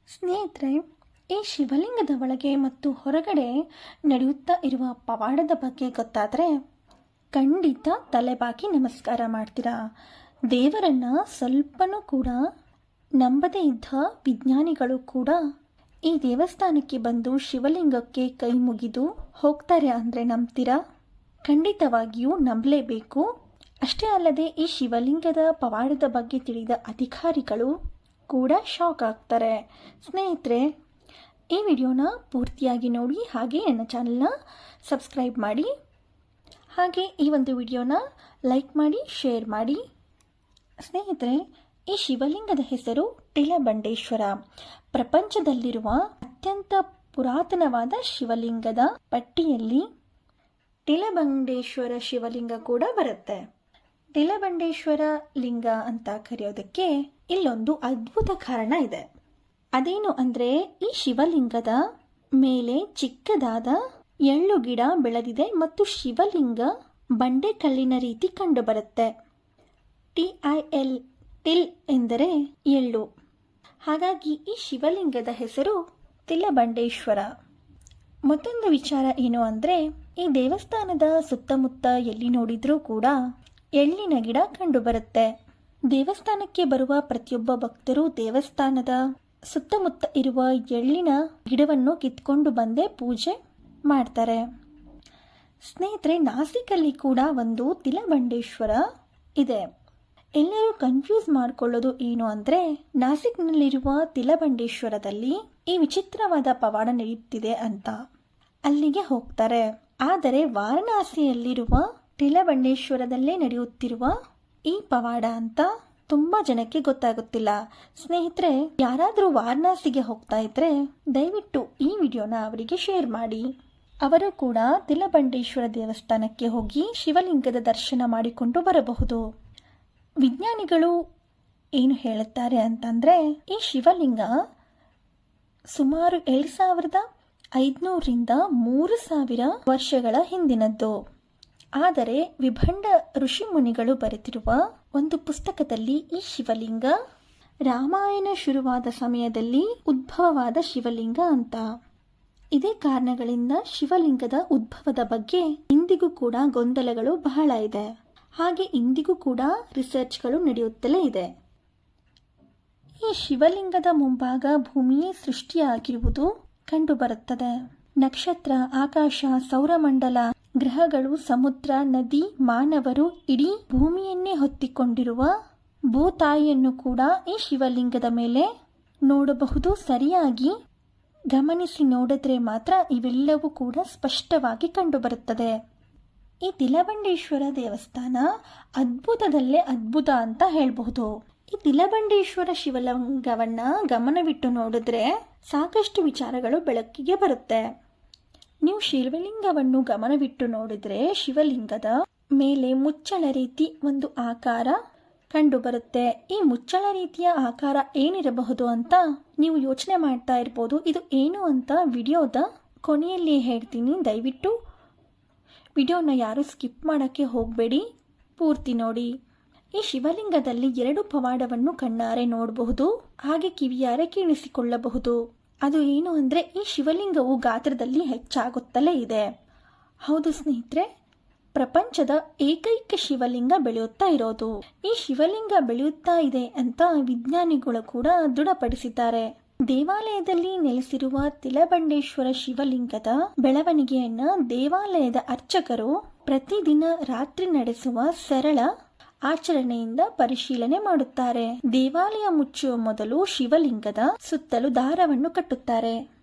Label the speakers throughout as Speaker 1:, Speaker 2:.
Speaker 1: ಸ್ನೇಹಿತರೆ, ಈ ಶಿವಲಿಂಗದ ಒಳಗೆ ಮತ್ತು ಹೊರಗಡೆ ನಡೆಯುತ್ತಾ ಇರುವ ಪವಾಡದ ಬಗ್ಗೆ ಗೊತ್ತಾದರೆ ಖಂಡಿತ ತಲೆಬಾಗಿ ನಮಸ್ಕಾರ ಮಾಡ್ತೀರಾ. ದೇವರನ್ನು ಸ್ವಲ್ಪನೂ ಕೂಡ ನಂಬದೇ ಇದ್ದ ವಿಜ್ಞಾನಿಗಳು ಕೂಡ ಈ ದೇವಸ್ಥಾನಕ್ಕೆ ಬಂದು ಶಿವಲಿಂಗಕ್ಕೆ ಕೈ ಮುಗಿದು ಹೋಗ್ತಾರೆ ಅಂದರೆ ನಂಬ್ತೀರಾ? ಖಂಡಿತವಾಗಿಯೂ ನಂಬಲೇಬೇಕು. ಅಷ್ಟೇ ಅಲ್ಲದೆ ಈ ಶಿವಲಿಂಗದ ಪವಾಡದ ಬಗ್ಗೆ ತಿಳಿದ ಅಧಿಕಾರಿಗಳು ಕೂಡ ಶಾಕ್ ಆಗ್ತಾರೆ. ಸ್ನೇಹಿತರೆ, ಈ ವಿಡಿಯೋನ ಪೂರ್ತಿಯಾಗಿ ನೋಡಿ, ಹಾಗೆ ನನ್ನ ಚಾನಲ್ನ ಸಬ್ಸ್ಕ್ರೈಬ್ ಮಾಡಿ, ಹಾಗೆ ಈ ಒಂದು ವಿಡಿಯೋನ ಲೈಕ್ ಮಾಡಿ, ಶೇರ್ ಮಾಡಿ. ಸ್ನೇಹಿತರೆ, ಈ ಶಿವಲಿಂಗದ ಹೆಸರು ಟಿಲಬಂಡೇಶ್ವರ. ಪ್ರಪಂಚದಲ್ಲಿರುವ ಅತ್ಯಂತ ಪುರಾತನವಾದ ಶಿವಲಿಂಗದ ಪಟ್ಟಿಯಲ್ಲಿ ಟಿಲಬಂಡೇಶ್ವರ ಶಿವಲಿಂಗ ಕೂಡ ಬರುತ್ತೆ. ಟಿಲಬಂಡೇಶ್ವರ ಲಿಂಗ ಅಂತ ಕರೆಯೋದಕ್ಕೆ ಇಲ್ಲೊಂದು ಅದ್ಭುತ ಕಾರಣ ಇದೆ. ಅದೇನು ಅಂದರೆ, ಈ ಶಿವಲಿಂಗದ ಮೇಲೆ ಚಿಕ್ಕದಾದ ಎಳ್ಳು ಗಿಡ ಬೆಳೆದಿದೆ ಮತ್ತು ಶಿವಲಿಂಗ ಬಂಡೆಕಲ್ಲಿನ ರೀತಿ ಕಂಡುಬರುತ್ತೆ. ಟಿಲ್ ಎಂದರೆ ಎಳ್ಳು. ಹಾಗಾಗಿ ಈ ಶಿವಲಿಂಗದ ಹೆಸರು ಟಿಲಬಂಡೇಶ್ವರ. ಮತ್ತೊಂದು ವಿಚಾರ ಏನು ಅಂದರೆ, ಈ ದೇವಸ್ಥಾನದ ಸುತ್ತಮುತ್ತ ಎಲ್ಲಿ ನೋಡಿದ್ರೂ ಕೂಡ ಎಳ್ಳಿನ ಗಿಡ ಕಂಡುಬರುತ್ತೆ. ದೇವಸ್ಥಾನಕ್ಕೆ ಬರುವ ಪ್ರತಿಯೊಬ್ಬ ಭಕ್ತರು ದೇವಸ್ಥಾನದ ಸುತ್ತಮುತ್ತ ಇರುವ ಎಳ್ಳಿನ ಗಿಡವನ್ನು ಕಿತ್ಕೊಂಡು ಬಂದೇ ಪೂಜೆ ಮಾಡ್ತಾರೆ. ಸ್ನೇಹಿತರೆ, ನಾಸಿಕಲ್ಲಿ ಕೂಡ ಒಂದು ಟಿಲಬಂಡೇಶ್ವರ ಇದೆ. ಎಲ್ಲರೂ ಕನ್ಫ್ಯೂಸ್ ಮಾಡಿಕೊಳ್ಳೋದು ಏನು ಅಂದರೆ, ನಾಸಿಕ್ನಲ್ಲಿರುವ ಟಿಲಬಂಡೇಶ್ವರದಲ್ಲಿ ಈ ವಿಚಿತ್ರವಾದ ಪವಾಡ ನಡೆಯುತ್ತಿದೆ ಅಂತ ಅಲ್ಲಿಗೆ ಹೋಗ್ತಾರೆ. ಆದರೆ ವಾರಣಾಸಿಯಲ್ಲಿರುವ ಟಿಲಬಂಡೇಶ್ವರದಲ್ಲೇ ನಡೆಯುತ್ತಿರುವ ಈ ಪವಾಡ ಅಂತ ತುಂಬಾ ಜನಕ್ಕೆ ಗೊತ್ತಾಗುತ್ತಿಲ್ಲ. ಸ್ನೇಹಿತರೆ, ಯಾರಾದರೂ ವಾರಣಾಸಿಗೆ ಹೋಗ್ತಾ ಇದ್ರೆ ದಯವಿಟ್ಟು ಈ ವಿಡಿಯೋನ ಅವರಿಗೆ ಶೇರ್ ಮಾಡಿ. ಅವರು ಕೂಡ ಟಿಲಬಂಡೇಶ್ವರ ದೇವಸ್ಥಾನಕ್ಕೆ ಹೋಗಿ ಶಿವಲಿಂಗದ ದರ್ಶನ ಮಾಡಿಕೊಂಡು ಬರಬಹುದು. ವಿಜ್ಞಾನಿಗಳು ಏನು ಹೇಳುತ್ತಾರೆ ಅಂತಂದರೆ, ಈ ಶಿವಲಿಂಗ ಸುಮಾರು 2500ರಿಂದ 3000 ವರ್ಷಗಳ ಹಿಂದಿನದ್ದು. ಆದರೆ ವಿಭಂಡ ಋಷಿ ಮುನಿಗಳು ಬರೆದಿರುವ ಒಂದು ಪುಸ್ತಕದಲ್ಲಿ ಈ ಶಿವಲಿಂಗ ರಾಮಾಯಣ ಶುರುವಾದ ಸಮಯದಲ್ಲಿ ಉದ್ಭವವಾದ ಶಿವಲಿಂಗ ಅಂತ. ಇದೇ ಕಾರಣಗಳಿಂದ ಶಿವಲಿಂಗದ ಉದ್ಭವದ ಬಗ್ಗೆ ಇಂದಿಗೂ ಕೂಡ ಗೊಂದಲಗಳು ಬಹಳ ಇದೆ. ಹಾಗೆ ಇಂದಿಗೂ ಕೂಡ ರಿಸರ್ಚ್ಗಳು ನಡೆಯುತ್ತಲೇ ಇದೆ. ಈ ಶಿವಲಿಂಗದ ಮುಂಭಾಗ ಭೂಮಿಯೇ ಸೃಷ್ಟಿಯಾಗಿರುವುದು ಕಂಡುಬರುತ್ತದೆ. ನಕ್ಷತ್ರ, ಆಕಾಶ, ಸೌರಮಂಡಲ, ಗ್ರಹಗಳು, ಸಮುದ್ರ, ನದಿ, ಮಾನವರು, ಇಡೀ ಭೂಮಿಯನ್ನೇ ಹೊತ್ತಿಕೊಂಡಿರುವ ಭೂತಾಯಿಯನ್ನು ಕೂಡ ಈ ಶಿವಲಿಂಗದ ಮೇಲೆ ನೋಡಬಹುದು. ಸರಿಯಾಗಿ ಗಮನಿಸಿ ನೋಡಿದ್ರೆ ಮಾತ್ರ ಇವೆಲ್ಲವೂ ಕೂಡ ಸ್ಪಷ್ಟವಾಗಿ ಕಂಡುಬರುತ್ತದೆ. ಈ ಟಿಲಬಂಡೇಶ್ವರ ದೇವಸ್ಥಾನ ಅದ್ಭುತದಲ್ಲೇ ಅದ್ಭುತ ಅಂತ ಹೇಳಬಹುದು. ಈ ಟಿಲಬಂಡೇಶ್ವರ ಶಿವಲಿಂಗವನ್ನ ಗಮನವಿಟ್ಟು ನೋಡಿದ್ರೆ ಸಾಕಷ್ಟು ವಿಚಾರಗಳು ಬೆಳಕಿಗೆ ಬರುತ್ತೆ. ನೀವು ಶಿವಲಿಂಗವನ್ನು ಗಮನವಿಟ್ಟು ನೋಡಿದ್ರೆ ಶಿವಲಿಂಗದ ಮೇಲೆ ಮುಚ್ಚಳ ರೀತಿ ಒಂದು ಆಕಾರ ಕಂಡುಬರುತ್ತೆ. ಈ ಮುಚ್ಚಳ ರೀತಿಯ ಆಕಾರ ಏನಿರಬಹುದು ಅಂತ ನೀವು ಯೋಚನೆ ಮಾಡ್ತಾ ಇರ್ಬೋದು. ಇದು ಏನು ಅಂತ ವಿಡಿಯೋದ ಕೊನೆಯಲ್ಲಿ ಹೇಳ್ತೀನಿ. ದಯವಿಟ್ಟು ವಿಡಿಯೋನ ಯಾರು ಸ್ಕಿಪ್ ಮಾಡೋಕ್ಕೆ ಹೋಗಬೇಡಿ, ಪೂರ್ತಿ ನೋಡಿ. ಈ ಶಿವಲಿಂಗದಲ್ಲಿ 2 ಪವಾಡವನ್ನು ಕಣ್ಣಾರೆ ನೋಡಬಹುದು, ಹಾಗೆ ಕಿವಿಯಾರೆ ಕೇಳಿಸಿಕೊಳ್ಳಬಹುದು. ಅದು ಏನು ಅಂದರೆ, ಈ ಶಿವಲಿಂಗವು ಗಾತ್ರದಲ್ಲಿ ಹೆಚ್ಚಾಗುತ್ತಲೇ ಇದೆ. ಹೌದು ಸ್ನೇಹಿತರೆ, ಪ್ರಪಂಚದ ಏಕೈಕ ಶಿವಲಿಂಗ ಬೆಳೆಯುತ್ತಾ ಇರೋದು. ಈ ಶಿವಲಿಂಗ ಬೆಳೆಯುತ್ತಾ ಇದೆ ಅಂತ ವಿಜ್ಞಾನಿಗಳು ಕೂಡ ದೃಢಪಡಿಸಿದ್ದಾರೆ. ದೇವಾಲಯದಲ್ಲಿ ನೆಲೆಸಿರುವ ಟಿಲಬಂಡೇಶ್ವರ ಶಿವಲಿಂಗದ ಬೆಳವಣಿಗೆಯನ್ನ ದೇವಾಲಯದ ಅರ್ಚಕರು ಪ್ರತಿದಿನ ರಾತ್ರಿ ನಡೆಸುವ ಸರಳ ಆಚರಣೆಯಿಂದ ಪರಿಶೀಲನೆ ಮಾಡುತ್ತಾರೆ. ದೇವಾಲಯ ಮುಚ್ಚುವ ಮೊದಲು ಶಿವಲಿಂಗದ ಸುತ್ತಲೂ ದಾರವನ್ನು ಕಟ್ಟುತ್ತಾರೆ.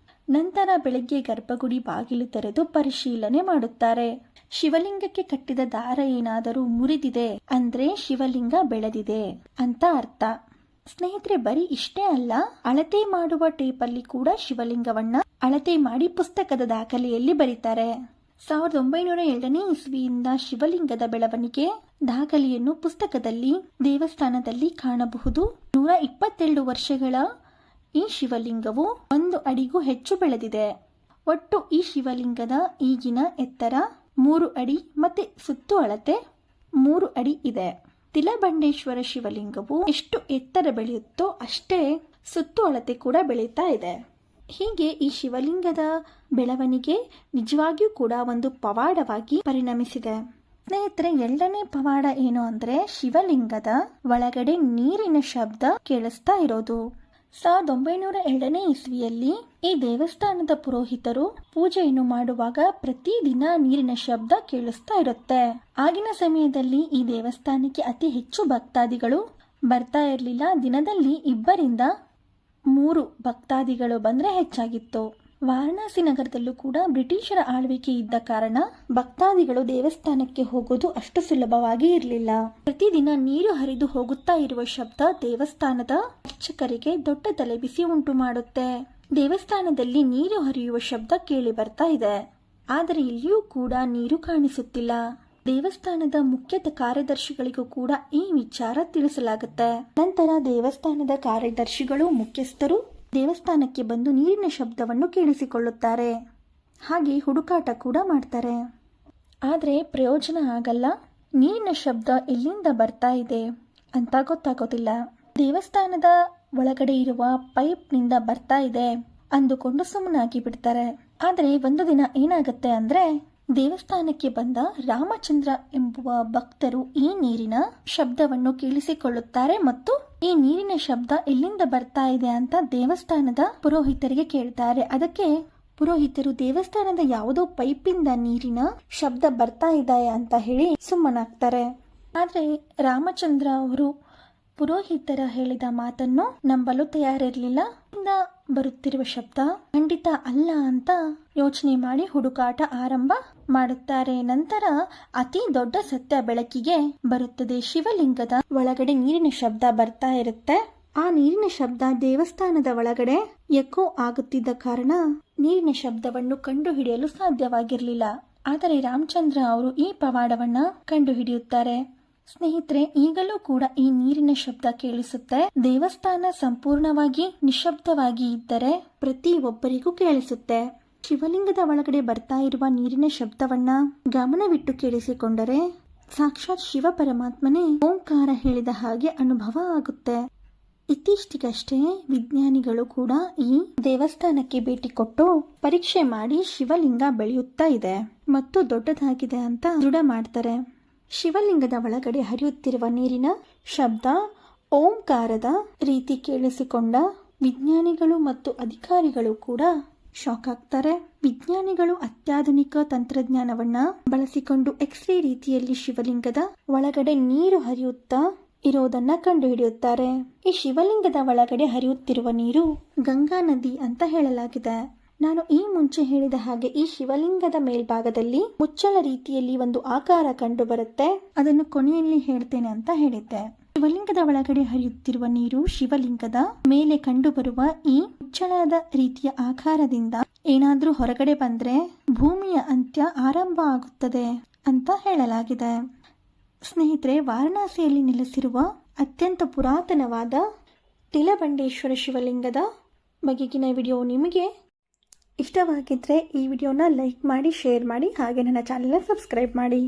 Speaker 1: ನಂತರ ಬೆಳಗ್ಗೆ ಗರ್ಭಗುಡಿ ಬಾಗಿಲು ತೆರೆದು ಪರಿಶೀಲನೆ ಮಾಡುತ್ತಾರೆ. ಶಿವಲಿಂಗಕ್ಕೆ ಕಟ್ಟಿದ ದಾರ ಏನಾದರೂ ಮುರಿದಿದೆ ಅಂದ್ರೆ ಶಿವಲಿಂಗ ಬೆಳೆದಿದೆ ಅಂತ ಅರ್ಥ. ಸ್ನೇಹಿತರೆ, ಬರೀ ಇಷ್ಟೇ ಅಲ್ಲ, ಅಳತೆ ಮಾಡುವ ಟೇಪಲ್ಲಿ ಕೂಡ ಶಿವಲಿಂಗವನ್ನ ಅಳತೆ ಮಾಡಿ ಪುಸ್ತಕದ ದಾಖಲೆಯಲ್ಲಿ ಬರೀತಾರೆ. 1902ನೇ ಇಸ್ವಿಯಿಂದ ಶಿವಲಿಂಗದ ಬೆಳವಣಿಗೆ ದಾಖಲೆಯನ್ನು ಪುಸ್ತಕದಲ್ಲಿ ದೇವಸ್ಥಾನದಲ್ಲಿ ಕಾಣಬಹುದು. 127 ವರ್ಷಗಳ ಈ ಶಿವಲಿಂಗವು 1 ಅಡಿಗೂ ಹೆಚ್ಚು ಬೆಳೆದಿದೆ. ಒಟ್ಟು ಈ ಶಿವಲಿಂಗದ ಈಗಿನ ಎತ್ತರ 3 ಅಡಿ ಮತ್ತೆ ಸುತ್ತು ಅಳತೆ 3 ಅಡಿ ಇದೆ. ಟಿಲಬಂಡೇಶ್ವರ ಶಿವಲಿಂಗವು ಎಷ್ಟು ಎತ್ತರ ಬೆಳೆಯುತ್ತೋ ಅಷ್ಟೇ ಸುತ್ತುವಳತೆ ಕೂಡ ಬೆಳೀತಾ ಇದೆ. ಹೀಗೆ ಈ ಶಿವಲಿಂಗದ ಬೆಳವಣಿಗೆ ನಿಜವಾಗಿಯೂ ಕೂಡ ಒಂದು ಪವಾಡವಾಗಿ ಪರಿಣಮಿಸಿದೆ. ಸ್ನೇಹಿತರೆ, 2ನೇ ಪವಾಡ ಏನು ಅಂದ್ರೆ ಶಿವಲಿಂಗದ ಒಳಗಡೆ ನೀರಿನ ಶಬ್ದ ಕೇಳಿಸ್ತಾ ಇರೋದು. 1902ನೇ ಇಸ್ವಿಯಲ್ಲಿ ಈ ದೇವಸ್ಥಾನದ ಪುರೋಹಿತರು ಪೂಜೆಯನ್ನು ಮಾಡುವಾಗ ಪ್ರತಿದಿನ ನೀರಿನ ಶಬ್ದ ಕೇಳಿಸ್ತಾ ಇರುತ್ತೆ. ಆಗಿನ ಸಮಯದಲ್ಲಿ ಈ ದೇವಸ್ಥಾನಕ್ಕೆ ಅತಿ ಹೆಚ್ಚು ಭಕ್ತಾದಿಗಳು ಬರ್ತಾ ಇರಲಿಲ್ಲ. ದಿನದಲ್ಲಿ 2ರಿಂದ 3 ಭಕ್ತಾದಿಗಳು ಬಂದ್ರೆ ಹೆಚ್ಚಾಗಿತ್ತು. ವಾರಣಾಸಿ ನಗರದಲ್ಲೂ ಕೂಡ ಬ್ರಿಟಿಷರ ಆಳ್ವಿಕೆ ಇದ್ದ ಕಾರಣ ಭಕ್ತಾದಿಗಳು ದೇವಸ್ಥಾನಕ್ಕೆ ಹೋಗೋದು ಅಷ್ಟು ಸುಲಭವಾಗಿ ಇರಲಿಲ್ಲ. ಪ್ರತಿದಿನ ನೀರು ಹರಿದು ಹೋಗುತ್ತಾ ಇರುವ ಶಬ್ದ ದೇವಸ್ಥಾನದ ಅರ್ಚಕರಿಗೆ ದೊಡ್ಡ ತಲೆಬಿಸಿ ಉಂಟು ಮಾಡುತ್ತೆ. ದೇವಸ್ಥಾನದಲ್ಲಿ ನೀರು ಹರಿಯುವ ಶಬ್ದ ಕೇಳಿ ಬರ್ತಾ ಇದೆ, ಆದರೆ ಇಲ್ಲಿಯೂ ಕೂಡ ನೀರು ಕಾಣಿಸುತ್ತಿಲ್ಲ. ದೇವಸ್ಥಾನದ ಮುಖ್ಯ ಕಾರ್ಯದರ್ಶಿಗಳಿಗೂ ಕೂಡ ಈ ವಿಚಾರ ತಿಳಿಸಲಾಗುತ್ತೆ. ನಂತರ ದೇವಸ್ಥಾನದ ಕಾರ್ಯದರ್ಶಿಗಳು ಮುಖ್ಯಸ್ಥರು ದೇವಸ್ಥಾನಕ್ಕೆ ಬಂದು ನೀರಿನ ಶಬ್ದವನ್ನು ಕೇಳಿಸಿಕೊಳ್ಳುತ್ತಾರೆ. ಹಾಗೆ ಹುಡುಕಾಟ ಕೂಡ ಮಾಡ್ತಾರೆ. ಆದರೆ ಪ್ರಯೋಜನ ಆಗಲ್ಲ. ನೀರಿನ ಶಬ್ದ ಎಲ್ಲಿಂದ ಬರ್ತಾ ಇದೆ ಅಂತ ಗೊತ್ತಾಗೋದಿಲ್ಲ. ದೇವಸ್ಥಾನದ ಒಳಗಡೆ ಇರುವ ಪೈಪ್ನಿಂದ ಬರ್ತಾ ಇದೆ ಅಂದುಕೊಂಡು ಸುಮ್ಮನಾಗಿ ಬಿಡ್ತಾರೆ. ಆದರೆ ಒಂದು ದಿನ ಏನಾಗುತ್ತೆ ಅಂದ್ರೆ ದೇವಸ್ಥಾನಕ್ಕೆ ಬಂದ ರಾಮಚಂದ್ರ ಎಂಬುವ ಭಕ್ತರು ಈ ನೀರಿನ ಶಬ್ದವನ್ನು ಕೇಳಿಸಿಕೊಳ್ಳುತ್ತಾರೆ ಮತ್ತು ಈ ನೀರಿನ ಶಬ್ದ ಎಲ್ಲಿಂದ ಬರ್ತಾ ಇದೆ ಅಂತ ದೇವಸ್ಥಾನದ ಪುರೋಹಿತರಿಗೆ ಕೇಳ್ತಾರೆ. ಅದಕ್ಕೆ ಪುರೋಹಿತರು ದೇವಸ್ಥಾನದ ಯಾವುದೋ ಪೈಪಿಂದ ನೀರಿನ ಶಬ್ದ ಬರ್ತಾ ಇದೆ ಅಂತ ಹೇಳಿ ಸುಮ್ಮನಾಗ್ತಾರೆ. ಆದ್ರೆ ರಾಮಚಂದ್ರ ಅವರು ಪುರೋಹಿತರ ಹೇಳಿದ ಮಾತನ್ನು ನಂಬಲು ತಯಾರಿರಲಿಲ್ಲ. ಬರುತ್ತಿರುವ ಶಬ್ದ ಖಂಡಿತ ಅಲ್ಲ ಅಂತ ಯೋಚನೆ ಮಾಡಿ ಹುಡುಕಾಟ ಆರಂಭ ಮಾಡುತ್ತಾರೆ. ನಂತರ ಅತಿ ದೊಡ್ಡ ಸತ್ಯ ಬೆಳಕಿಗೆ ಬರುತ್ತದೆ. ಶಿವಲಿಂಗದ ಒಳಗಡೆ ನೀರಿನ ಶಬ್ದ ಬರ್ತಾ ಇರುತ್ತೆ. ಆ ನೀರಿನ ಶಬ್ದ ದೇವಸ್ಥಾನದ ಒಳಗಡೆ ಎಕೋ ಆಗುತ್ತಿದ್ದ ಕಾರಣ ನೀರಿನ ಶಬ್ದವನ್ನು ಕಂಡುಹಿಡಿಯಲು ಸಾಧ್ಯವಾಗಿರಲಿಲ್ಲ. ಆದರೆ ರಾಮಚಂದ್ರ ಅವರು ಈ ಪವಾಡವನ್ನ ಕಂಡುಹಿಡಿಯುತ್ತಾರೆ. ಸ್ನೇಹಿತರೆ, ಈಗಲೂ ಕೂಡ ಈ ನೀರಿನ ಶಬ್ದ ಕೇಳಿಸುತ್ತೆ. ದೇವಸ್ಥಾನ ಸಂಪೂರ್ಣವಾಗಿ ನಿಶಬ್ದವಾಗಿ ಇದ್ದರೆ ಪ್ರತಿಯೊಬ್ಬರಿಗೂ ಕೇಳಿಸುತ್ತೆ. ಶಿವಲಿಂಗದ ಒಳಗಡೆ ಬರ್ತಾ ಇರುವ ನೀರಿನ ಶಬ್ದವನ್ನ ಗಮನವಿಟ್ಟು ಕೇಳಿಸಿಕೊಂಡರೆ ಸಾಕ್ಷಾತ್ ಶಿವ ಪರಮಾತ್ಮನೇ ಓಂಕಾರ ಹೇಳಿದ ಹಾಗೆ ಅನುಭವ ಆಗುತ್ತೆ. ಇತ್ತೀಚೆಗಷ್ಟೇ ವಿಜ್ಞಾನಿಗಳು ಕೂಡ ಈ ದೇವಸ್ಥಾನಕ್ಕೆ ಭೇಟಿ ಕೊಟ್ಟು ಪರೀಕ್ಷೆ ಮಾಡಿ ಶಿವಲಿಂಗ ಬೆಳೆಯುತ್ತಾ ಇದೆ ಮತ್ತು ದೊಡ್ಡದಾಗಿದೆ ಅಂತ ದೃಢ ಮಾಡ್ತಾರೆ. ಶಿವಲಿಂಗದ ಒಳಗಡೆ ಹರಿಯುತ್ತಿರುವ ನೀರಿನ ಶಬ್ದ ಓಂಕಾರದ ರೀತಿ ಕೇಳಿಸಿಕೊಂಡ ವಿಜ್ಞಾನಿಗಳು ಮತ್ತು ಅಧಿಕಾರಿಗಳು ಕೂಡ ಶಾಕ್ ಆಗ್ತಾರೆ. ವಿಜ್ಞಾನಿಗಳು ಅತ್ಯಾಧುನಿಕ ತಂತ್ರಜ್ಞಾನವನ್ನ ಬಳಸಿಕೊಂಡು ಎಕ್ಸ್ರೇ ರೀತಿಯಲ್ಲಿ ಶಿವಲಿಂಗದ ಒಳಗಡೆ ನೀರು ಹರಿಯುತ್ತಾ ಇರೋದನ್ನ ಕಂಡುಹಿಡಿಯುತ್ತಾರೆ. ಈ ಶಿವಲಿಂಗದ ಒಳಗಡೆ ಹರಿಯುತ್ತಿರುವ ನೀರು ಗಂಗಾ ನದಿ ಅಂತ ಹೇಳಲಾಗಿದೆ. ನಾನು ಈ ಮುಂಚೆ ಹೇಳಿದ ಹಾಗೆ ಈ ಶಿವಲಿಂಗದ ಮೇಲ್ಭಾಗದಲ್ಲಿ ಮುಚ್ಚಳ ರೀತಿಯಲ್ಲಿ ಒಂದು ಆಕಾರ ಕಂಡು ಬರುತ್ತೆ. ಅದನ್ನು ಕೊನೆಯಲ್ಲಿ ಹೇಳ್ತೇನೆ ಅಂತ ಹೇಳಿದ್ದೆ. ಶಿವಲಿಂಗದ ಒಳಗಡೆ ಹರಿಯುತ್ತಿರುವ ನೀರು ಶಿವಲಿಂಗದ ಮೇಲೆ ಕಂಡುಬರುವ ಈ ಮುಚ್ಚಳದ ರೀತಿಯ ಆಕಾರದಿಂದ ಏನಾದ್ರೂ ಹೊರಗಡೆ ಬಂದ್ರೆ ಭೂಮಿಯ ಅಂತ್ಯ ಆರಂಭ ಆಗುತ್ತದೆ ಅಂತ ಹೇಳಲಾಗಿದೆ. ಸ್ನೇಹಿತರೆ, ವಾರಣಾಸಿಯಲ್ಲಿ ನೆಲೆಸಿರುವ ಅತ್ಯಂತ ಪುರಾತನವಾದ ತಿಲಬಂಡೇಶ್ವರ ಶಿವಲಿಂಗದ ಬಗೆಗಿನ ವಿಡಿಯೋ ನಿಮಗೆ ಇಷ್ಟವಾಗಿದ್ದರೆ ಈ ವಿಡಿಯೋನ ಲೈಕ್ ಮಾಡಿ, ಶೇರ್ ಮಾಡಿ, ಹಾಗೆ ನನ್ನ ಚಾನೆಲ್ನ ಸಬ್ಸ್ಕ್ರೈಬ್ ಮಾಡಿ.